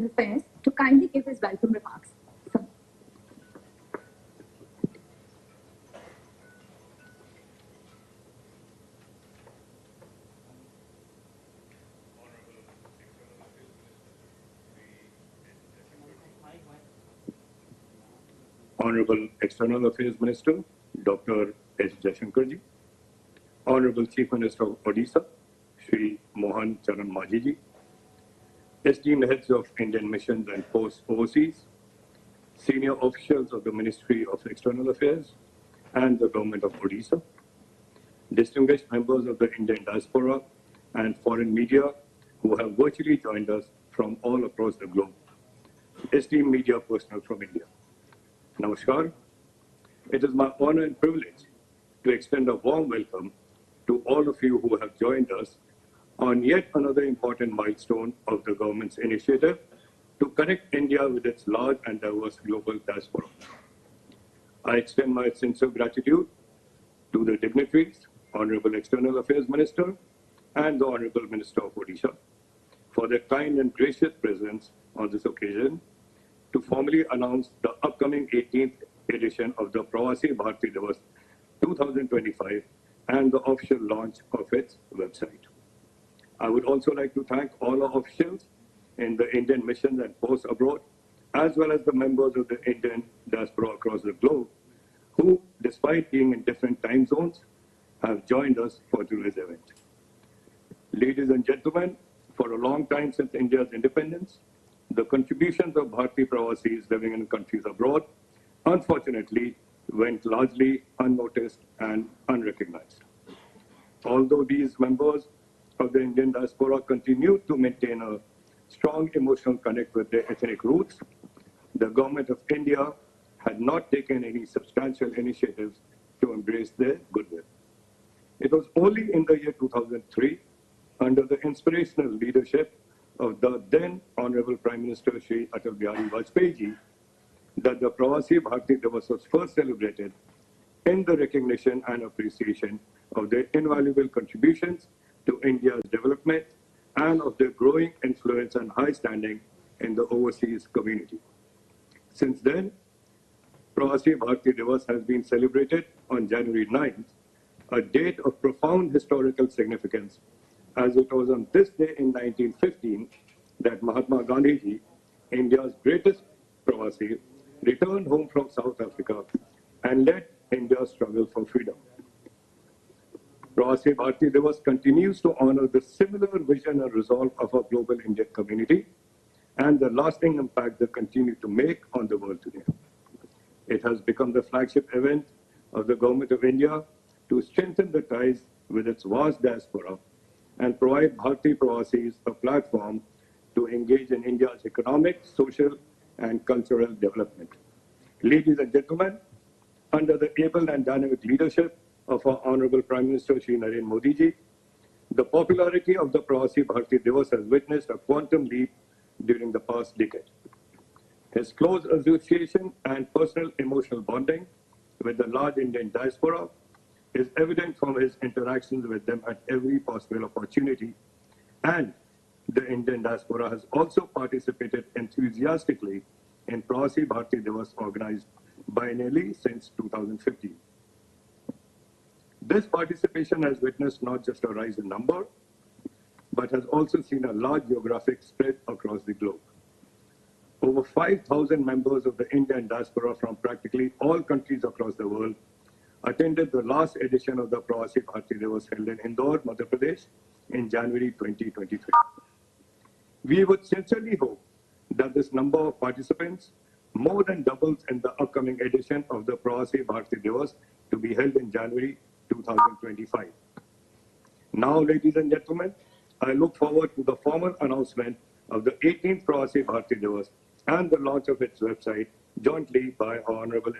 Affairs to kindly give his welcome remarks. Sir. Honorable External Affairs Minister, Dr. S. Jaishankar ji, Honorable Chief Minister of Odisha, Shri Mohan Charan Majhi ji, esteemed heads of Indian missions and posts overseas, senior officials of the Ministry of External Affairs and the Government of Odisha, distinguished members of the Indian diaspora and foreign media who have virtually joined us from all across the globe, esteemed media personnel from India. Namaskar. It is my honor and privilege to extend a warm welcome to all of you who have joined us on yet another important milestone of the government's initiative to connect India with its large and diverse global diaspora. I extend my sincere gratitude to the dignitaries, Honorable External Affairs Minister and the Honorable Minister of Odisha for their kind and gracious presence on this occasion to formally announce the upcoming 18th edition of the Pravasi Bharatiya Divas 2025 and the official launch of its website. I would also like to thank all our officials in the Indian missions and posts abroad, as well as the members of the Indian diaspora across the globe, who, despite being in different time zones, have joined us for today's event. Ladies and gentlemen, for a long time since India's independence, the contributions of Bharatiya Pravasis living in countries abroad, unfortunately, went largely unnoticed and unrecognized. Although these members of the Indian diaspora continue to maintain a strong emotional connect with their ethnic roots, the government of India had not taken any substantial initiatives to embrace their goodwill. It was only in the year 2003, under the inspirational leadership of the then Honorable Prime Minister Shri Atal Bihari Vajpayee ji, that the Pravasi Bharatiya Divas was first celebrated in the recognition and appreciation of their invaluable contributions to India's development and of their growing influence and high standing in the overseas community. Since then, Pravasi Bharatiya Divas has been celebrated on January 9th, a date of profound historical significance, as it was on this day in 1915 that Mahatma Gandhi ji, India's greatest Pravasi, returned home from South Africa and led India's struggle for freedom. Pravasi Bharatiya Divas continues to honor the similar vision and resolve of our global Indian community and the lasting impact they continue to make on the world today. It has become the flagship event of the Government of India to strengthen the ties with its vast diaspora and provide Bharatiya Pravasis a platform to engage in India's economic, social, and cultural development. Ladies and gentlemen, under the able and dynamic leadership of our Honorable Prime Minister Shri Narendra Modi ji, the popularity of the Pravasi Bharatiya Divas has witnessed a quantum leap during the past decade. His close association and personal emotional bonding with the large Indian diaspora is evident from his interactions with them at every possible opportunity, and the Indian diaspora has also participated enthusiastically in Pravasi Bharatiya Divas organized biennially since 2015. This participation has witnessed not just a rise in number, but has also seen a large geographic spread across the globe. Over 5,000 members of the Indian diaspora from practically all countries across the world attended the last edition of the Pravasi Bharatiya Divas held in Indore, Madhya Pradesh in January 2023. We would sincerely hope that this number of participants more than doubles in the upcoming edition of the Pravasi Bharatiya Divas to be held in January 2025. Now, ladies and gentlemen, I look forward to the formal announcement of the 18th Pravasi Bharatiya Divas and the launch of its website jointly by our Honorable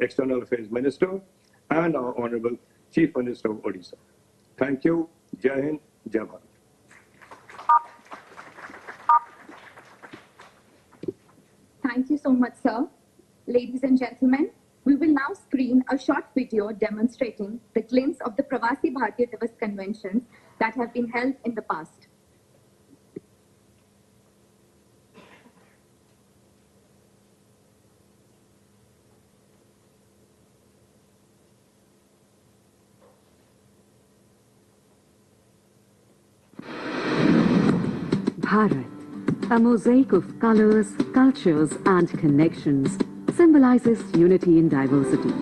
External Affairs Minister and our Honorable Chief Minister of Odisha. Thank you. Jai Hind, Jai Bharat. Thank you so much, sir. Ladies and gentlemen, we will now screen a short video demonstrating the glimpse of the Pravasi Bharatiya Divas conventions that have been held in the past. Bharat, a mosaic of colors, cultures and connections, symbolizes unity in diversity.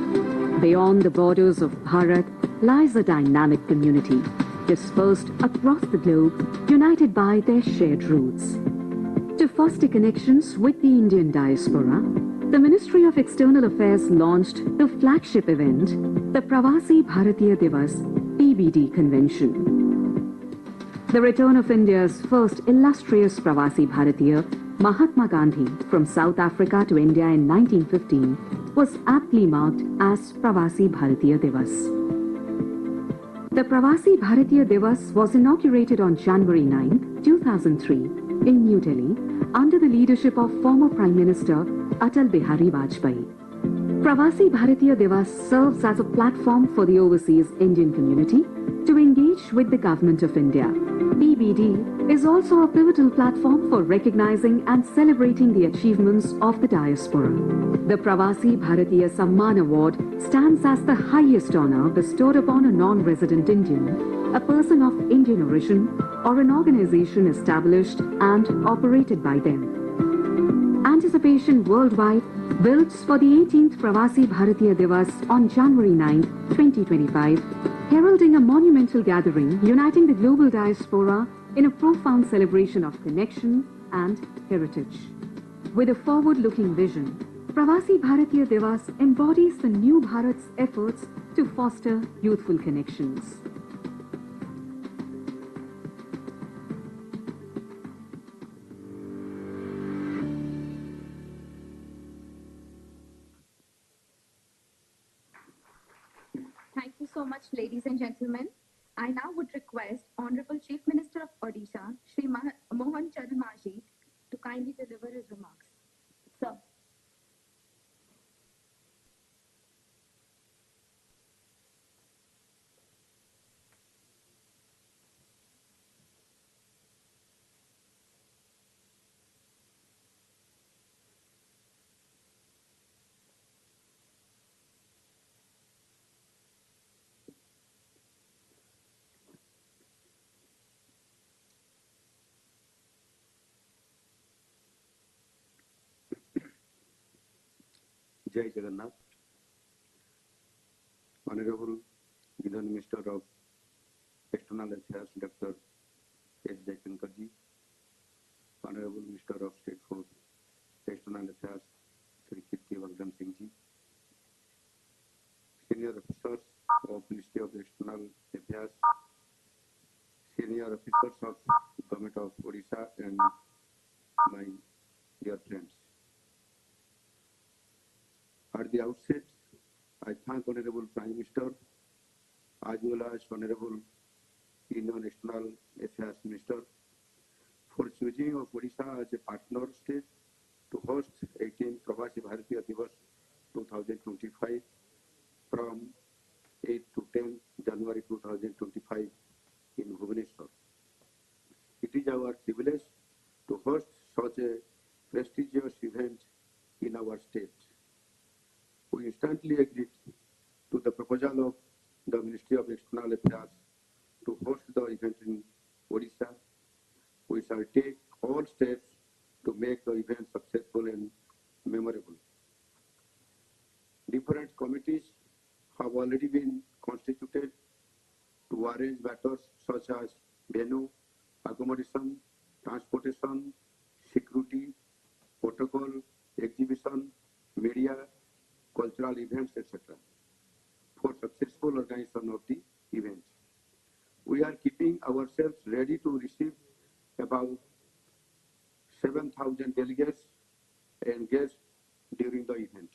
Beyond the borders of Bharat lies a dynamic community, dispersed across the globe, united by their shared roots. To foster connections with the Indian diaspora, the Ministry of External Affairs launched the flagship event, the Pravasi Bharatiya Divas PBD Convention. The return of India's first illustrious Pravasi Bharatiya, Mahatma Gandhi, from South Africa to India in 1915 was aptly marked as Pravasi Bharatiya Divas. The Pravasi Bharatiya Divas was inaugurated on January 9, 2003 in New Delhi under the leadership of former Prime Minister Atal Bihari Vajpayee. Pravasi Bharatiya Divas serves as a platform for the overseas Indian community to engage with the Government of India. PBD is also a pivotal platform for recognizing and celebrating the achievements of the diaspora. The Pravasi Bharatiya Samman Award stands as the highest honor bestowed upon a non-resident Indian, a person of Indian origin, or an organization established and operated by them. Anticipation worldwide builds for the 18th Pravasi Bharatiya Divas on January 9, 2025, heralding a monumental gathering uniting the global diaspora in a profound celebration of connection and heritage. With a forward-looking vision, Pravasi Bharatiya Divas embodies the new Bharat's efforts to foster youthful connections. Thank you so much, ladies and gentlemen. I now would request Honorable Chief Minister of Odisha, Shri Mohan Charan Maji, to kindly deliver his remarks. Sir. Jai Jagannath, Honorable Union Minister of External Affairs, Dr. S. Jaishankar ji, Honorable Minister of State for External Affairs, Sri Kirti Vardhan Singh ji, Senior Officers of Ministry of External Affairs, Senior Officers of Government of Odisha, and my dear friends. At the outset, I thank Honorable Prime Minister as well as Honorable Indian External Affairs Minister for choosing of Odisha as a partner state to host 18th Pravasi Bharatiya Divas 2025 from 8 to 10 January 2025 in Bhubaneswar. It is our privilege to host such a prestigious event in our state. We instantly agreed to the proposal of the Ministry of External Affairs to host the event in Odisha. We shall take all steps to make the event successful and memorable. Different committees have already been constituted to arrange matters such as venue, accommodation, transportation, security, protocol, exhibition, media, cultural events, etc. for successful organization of the event. We are keeping ourselves ready to receive about 7,000 delegates and guests during the event.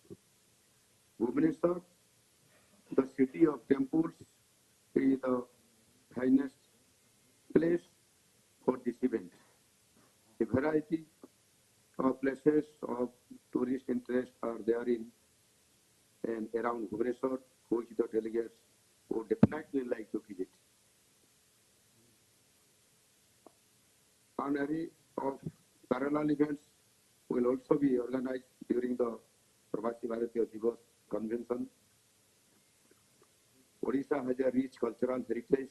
Bhubaneswar, the city of temples, is the finest place for this event. A variety of places of tourist interest are there in and around Bhubaneswar, which the delegates would definitely like to visit. An array of parallel events will also be organized during the Pravasi Bharatiya Divas convention. Odisha has a rich cultural heritage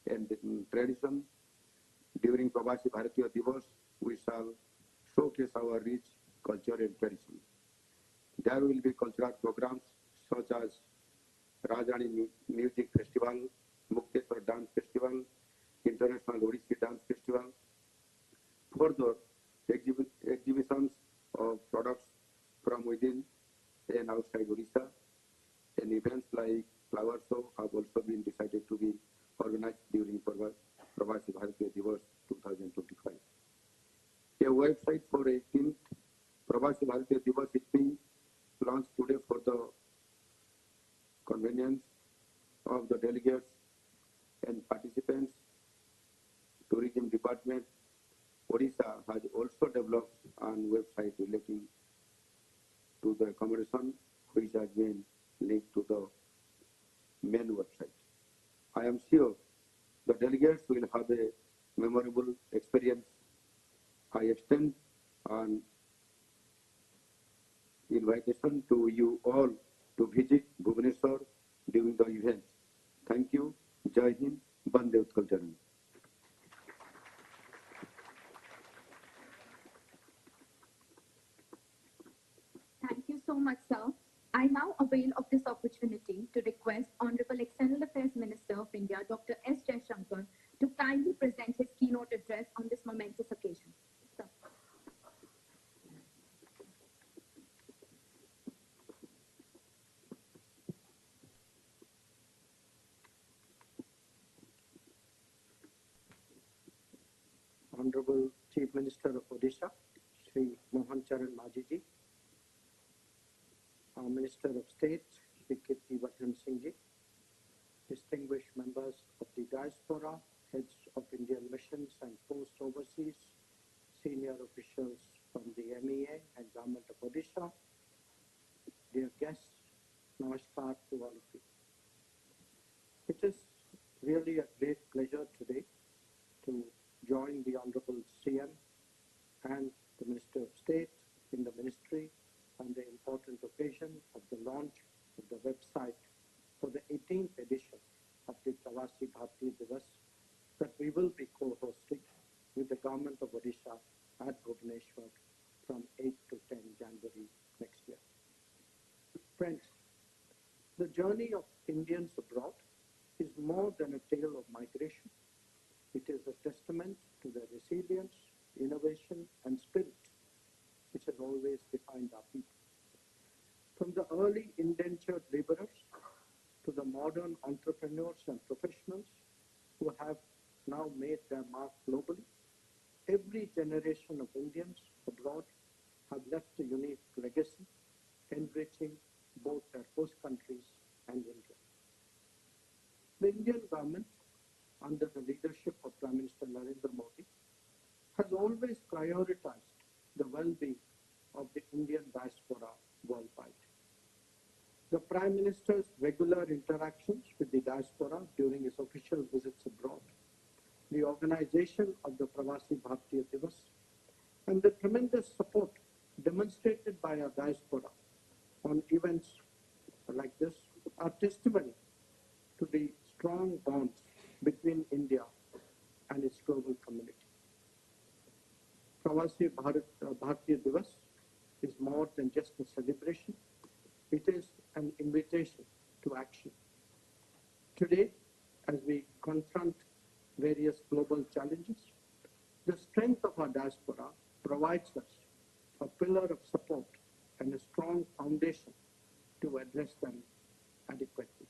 and tradition. During Pravasi Bharatiya Divas, we shall showcase our rich culture and tradition. There will be cultural programs such as Rajani Music Festival, Mukteswar Dance Festival, International Odisha Dance Festival. Further, exhibitions of products from within and outside Odisha, and events like Flower Show have also been decided to be organized during Pravasi Bharatiya Divas 2025. A website for 18th Pravasi Bharatiya Divas is being launched today for the convenience of the delegates and participants. Tourism Department Odisha has also developed an website relating to the accommodation, which has been linked to the main website. I am sure the delegates will have a memorable experience. I extend an invitation to you all to visit Bhubaneswar during the event. Thank you. Jai Hind. Bande Utkal Janani. Thank you so much, sir. I now avail of this opportunity to request Honorable External Affairs Minister of India, Dr. S. Jaishankar, to kindly present his keynote address on this momentous occasion. Sir. Honorable Chief Minister of Odisha, Shri Mohan Charan Majiji, our Minister of State, Shri Kirti Vardhan Singh Ji, distinguished members of the diaspora, heads of Indian missions and posts overseas, senior officials from the MEA and Government of Odisha, dear guests, namaskar to all of you. It is really a great pleasure today to join the Honorable CM and the Minister of State in the ministry on the important occasion of the launch of the website for the 18th edition of the Pravasi Bharatiya Divas that we will be co-hosting with the Government of Odisha at Bhubaneswar from 8 to 10 January next year. Friends, the journey of Indians abroad is more than a tale of migration. It is a testament to their resilience, innovation, and spirit, which has always defined our people. From the early indentured laborers to the modern entrepreneurs and professionals who have now made their mark globally, every generation of Indians abroad have left a unique legacy, enriching both their host countries and India. The Indian government, under the leadership of Prime Minister Narendra Modi, has always prioritized the well-being of the Indian diaspora worldwide. The Prime Minister's regular interactions with the diaspora during his official visits abroad, the organization of the Pravasi Bharatiya Divas, and the tremendous support demonstrated by our diaspora on events like this are testimony to the strong bonds between India and its global community. Pravasi Bharatiya Divas is more than just a celebration. It is an invitation to action. Today, as we confront various global challenges, the strength of our diaspora provides us a pillar of support and a strong foundation to address them adequately.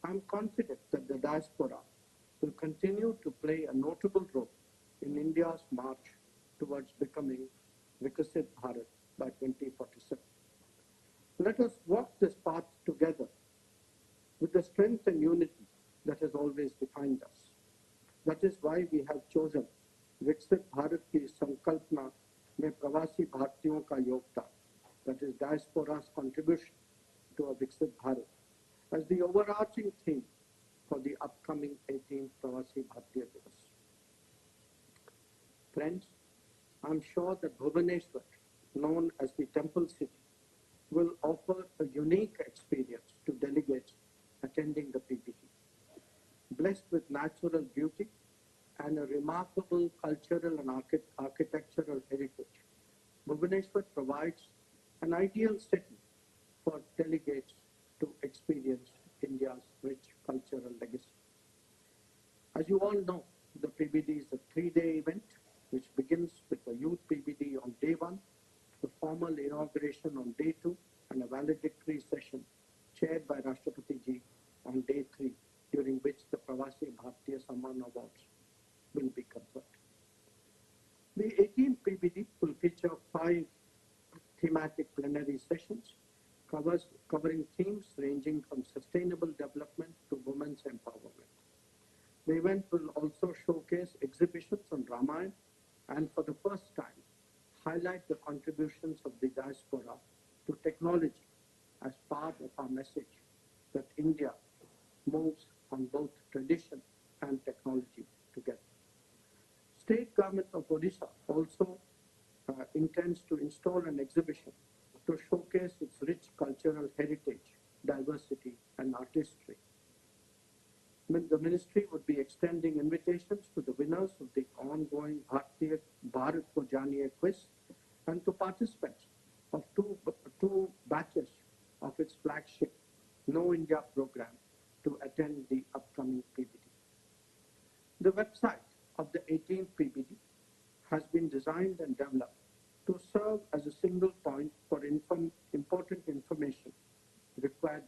I'm confident that the diaspora will continue to play a notable role in India's march towards becoming Vikasit Bharat by 2047. Let us walk this path together with the strength and unity that has always defined us. That is why we have chosen Viksit Bharat ki Sankalpna mein Pravasi Bharatiyon ka Yogdan, that is diaspora's contribution to a Viksit Bharat, as the overarching theme for the upcoming 18th Pravasi Bharatiya Divas. Friends, I'm sure that Bhubaneswar, known as the Temple City, will offer a unique experience to delegates attending the PPT. Blessed with natural beauty and a remarkable cultural and architectural heritage, Bhubaneswar provides an ideal setting for delegates to experience India's rich cultural legacy. As you all know, the PBD is a three-day event which begins with a youth PBD on day one, the formal inauguration on day two, and a valedictory session chaired by Rashtrapati Ji on day three, during which the Pravasi Bharatiya Awards will be conferred. The 18th PBD will feature 5 thematic plenary sessions covering themes ranging from sustainable development to women's empowerment. The event will also showcase exhibitions on Ramayana and for the first time highlight the contributions of the diaspora to technology as part of our message that India moves on both tradition and technology together. State government of Odisha also intends to install an exhibition to showcase its rich cultural heritage, diversity, and artistry. The ministry would be extending invitations to the winners of the ongoing Bharatiya Bharat Ko Janiye quiz and to participants of two batches of its flagship Know India program to attend the upcoming PBD. The website of the 18th PBD has been designed and developed to serve as a single point for important information required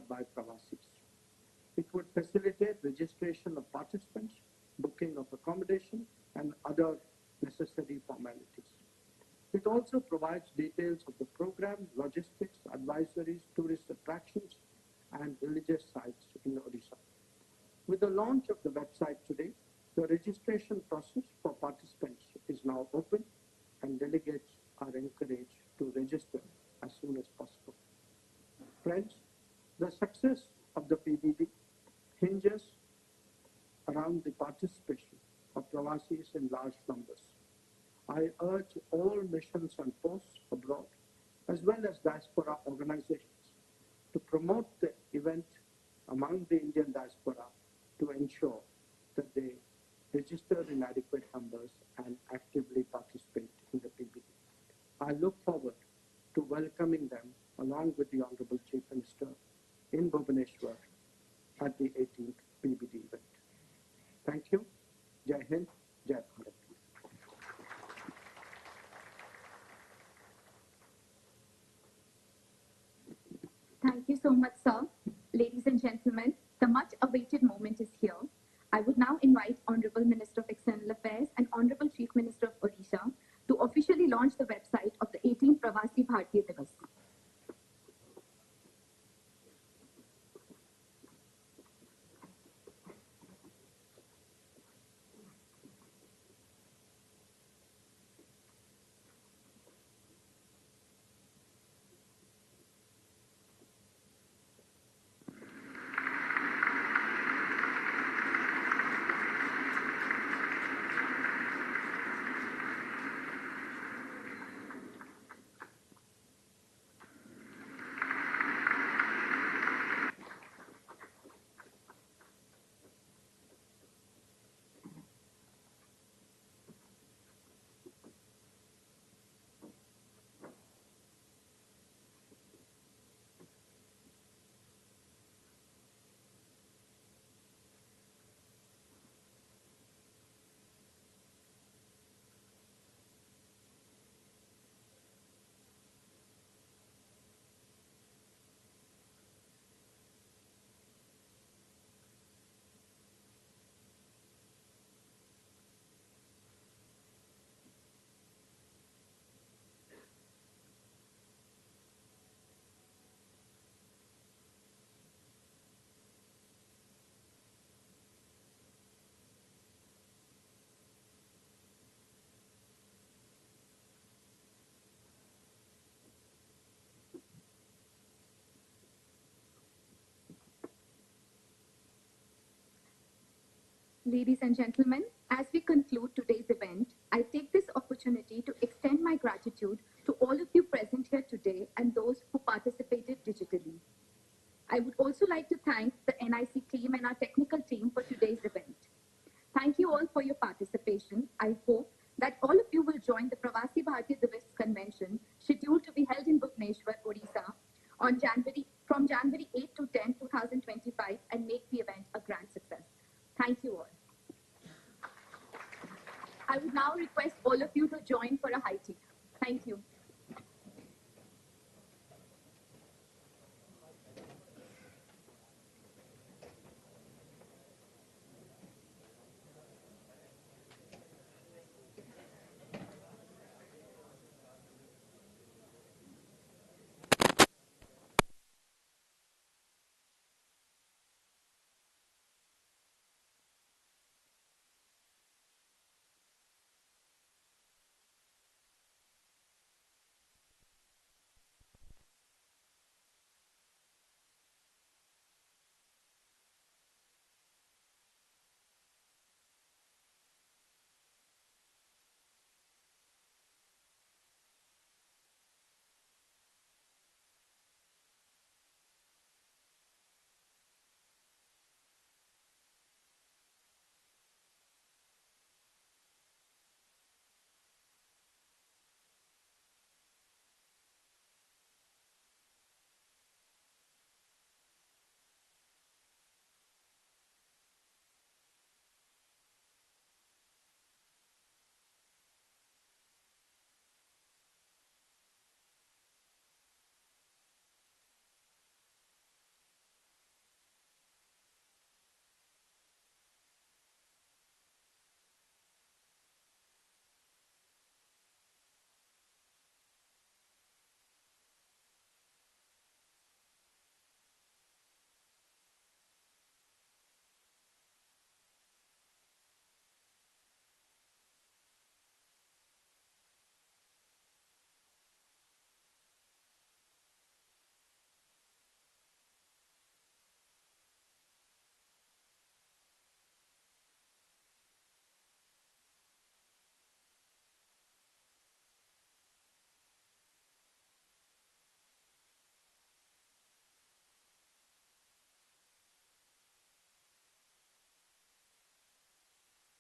by Pravasis. It would facilitate registration of participants, booking of accommodation, and other necessary formalities. It also provides details of the program, logistics, advisories, tourist attractions, and religious sites in Odisha. With the launch of the website today, the registration process for participants is now open and delegates are encouraged to register as soon as possible. Friends, the success of the PBD hinges around the participation of Pravasis in large numbers. I urge all missions and posts abroad, as well as diaspora organizations, to promote the event among the Indian diaspora to ensure that they register in adequate numbers and actively participate in the PBD. I look forward to welcoming them along with the Honorable Chief Minister in Bhubaneswar at the 18th PBD event. Thank you. Jai Hind, Jai Bharat. Thank you so much, sir. Ladies and gentlemen, the much-awaited moment is here. I would now invite Honorable Minister of External Affairs and Honorable Chief Minister of Odisha to officially launch the website of the 18th Pravasi Bharatiya Divas. Ladies and gentlemen, as we conclude today's event, I take this opportunity to extend my gratitude